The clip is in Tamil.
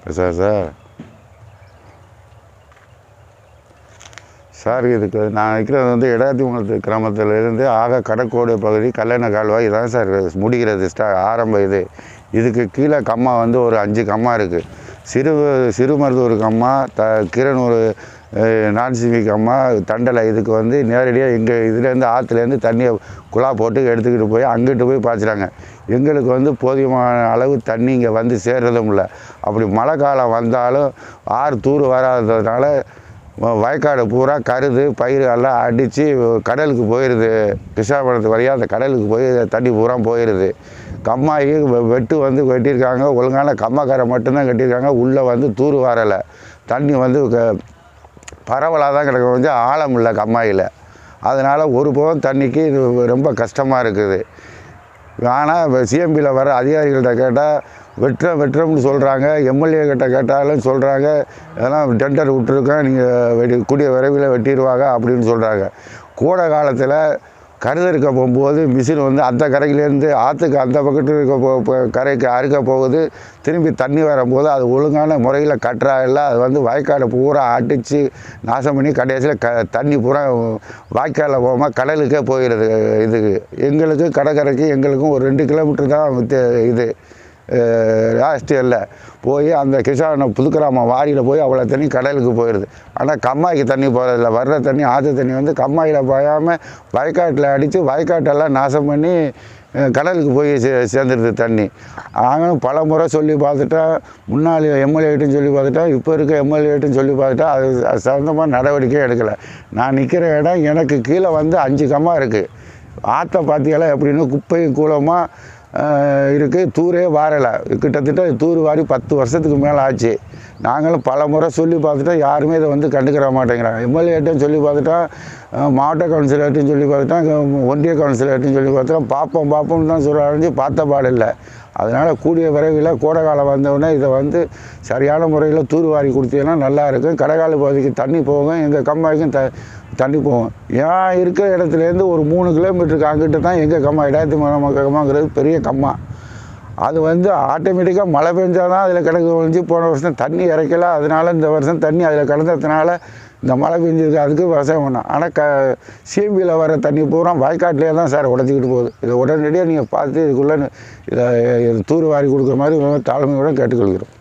சார் சார் இதுக்கு நான் இருக்கிறது வந்து இடாத்திமங்கலத்து கிராமத்திலேருந்து ஆக கடற்கோடு பகுதி கல்லணை கால்வாய் இதான் சார் முடிகிறது ஆரம்ப இதுக்கு கீழே கம்மா வந்து ஒரு 5 கம்மா இருக்குது. சிறுமருதூர் கம்மா, கிரனூர் நான்சிவி கம்மா, தண்டலை. இதுக்கு வந்து நேரடியாக எங்கள் இதுலேருந்து ஆற்றுலேருந்து தண்ணியை குழா போட்டு எடுத்துக்கிட்டு போய் அங்கிட்டு போய் பாய்ச்சுறாங்க. எங்களுக்கு வந்து போதியமான அளவு தண்ணி இங்கே வந்து சேர்றதும் இல்லை. அப்படி மழை காலம் வந்தாலும் ஆறு தூர் வராததுனால வயக்காடு பூரா கருது பயிர் எல்லாம் அடித்து கடலுக்கு போயிடுது. கிருஷ்ணாபுரத்து வழியாக அந்த கடலுக்கு போய் தண்ணி பூரா போயிடுது. கம்மாயி வெட்டு வந்து வெட்டியிருக்காங்க. ஒழுங்கான கம்மாக்காரை மட்டும்தான் கட்டியிருக்காங்க. உள்ளே வந்து தூர் வரலை. தண்ணி வந்து பரவலாக தான் கிடக்க, கொஞ்சம் ஆழம் இல்லை கம்மாயில். அதனால் ஒரு போகம் தண்ணிக்கு இது ரொம்ப கஷ்டமாக இருக்குது. ஆனால் சிஎம்பியில் வர அதிகாரிகள்கிட்ட கேட்டால் வெட்டுறோம்னு சொல்கிறாங்க. எம்எல்ஏ கிட்ட கேட்டாலும் சொல்கிறாங்க, இதெல்லாம் டெண்டர் விட்டுருக்கோம், நீங்கள் கூடிய விரைவில் வெட்டிடுவாங்க அப்படின்னு சொல்கிறாங்க. கோடை காலத்தில் கருதறுக்க போகும்போது மிஷின் வந்து அந்த கரையிலேருந்து ஆற்றுக்கு அந்த பக்கத்து இருக்க கரைக்கு அறுக்க போகுது. திரும்பி தண்ணி வரும்போது அது ஒழுங்கான முறையில் கட்டுறா இல்லை. அது வந்து வாய்க்காலை பூரா அடித்து நாசம் பண்ணி கடைசியில் தண்ணி பூரா வாய்க்காலில் போகாமல் கடலுக்கே போயிடுது. இதுக்கு எங்களுக்கு கடற்கரைக்கு எங்களுக்கும் ஒரு 2 கிலோமீட்டர் தான் இது ராஷ்டிரியில் போய் அந்த கிருஷ்ணா புதுக்கிராமம் வாரியில் போய் அவ்வளோ தண்ணி கடலுக்கு போயிடுது. ஆனால் கம்மாய்க்கு தண்ணி போகிறதில்ல. வர்ற தண்ணி ஆற்று தண்ணி வந்து கம்மாயில் பாயாமல் வயக்காட்டில் அடித்து வயக்காட்டெல்லாம் நாசம் பண்ணி கடலுக்கு போய் சேர்ந்துடுது தண்ணி. நாங்களும் பல முறை சொல்லி பார்த்துட்டா, முன்னாள் எம்எல்ஏட்டும் சொல்லி பார்த்துட்டா, இப்போ இருக்க எம்எல்ஏட்டும் சொல்லி பார்த்துட்டா, அது சம்மந்தமாக நடவடிக்கை எடுக்கலை. நான் நிற்கிற இடம் எனக்கு கீழே வந்து 5 கம்மா இருக்குது. ஆற்றை பார்த்தியெல்லாம் எப்படின்னு குப்பையும் கூலமாக இருக்குது. தூரே வாரலை. கிட்டத்தட்ட தூர் வாரி 10 வருஷத்துக்கு மேலே ஆச்சு. நாங்களும் பல முறை சொல்லி பார்த்துட்டா யாருமே இதை வந்து கண்டுக்கிற மாட்டேங்கிறாங்க. எம்எல்ஏட்டும் சொல்லி பார்த்துட்டா, மாவட்ட கவுன்சிலர்ட்டையும் சொல்லி பார்த்துட்டா, ஒன்றிய கவுன்சிலர்ட்டையும் சொல்லி பார்த்துட்டா, பார்ப்போம்னு தான் சொல்ல பார்த்த பாடு இல்லை. அதனால் கூடிய விரைவில் கோடை காலம் வந்தவுடனே இதை வந்து சரியான முறையில் தூர்வாரி கொடுத்தீங்கன்னா நல்லாயிருக்கும். கடைக்கால பகுதிக்கு தண்ணி போகும், எங்கள் கம்மாய்க்கும் தண்ணி போகும். ஏன் இருக்கிற இடத்துலேருந்து ஒரு 3 கிலோமீட்டருக்கு அங்கிட்ட தான் எங்கள் கம்மா, இடாத்திமங்கலம் கம்மாங்கிறது பெரிய கம்மா. அது வந்து ஆட்டோமேட்டிக்காக மழை பெஞ்சால் தான் அதில் கிடக்கு ஒழிஞ்சு. போன வருஷம் தண்ணி இறைக்கல, அதனால் இந்த வருஷம் தண்ணி அதில் கிடந்ததுனால இந்த மழை பெஞ்சிருக்கு. அதுக்கு விவசாயம் பண்ணோம். ஆனால் சிஎம்பியில் வர தண்ணி பூரா வாய்க்காட்டிலே தான் சார் உடச்சிக்கிட்டு போகுது. இதை உடனடியாக நீங்கள் பார்த்து இதுக்குள்ளே இதை தூர் வாரி கொடுக்குற மாதிரி தாழ்மையோடு கேட்டுக்கொள்கிறோம்.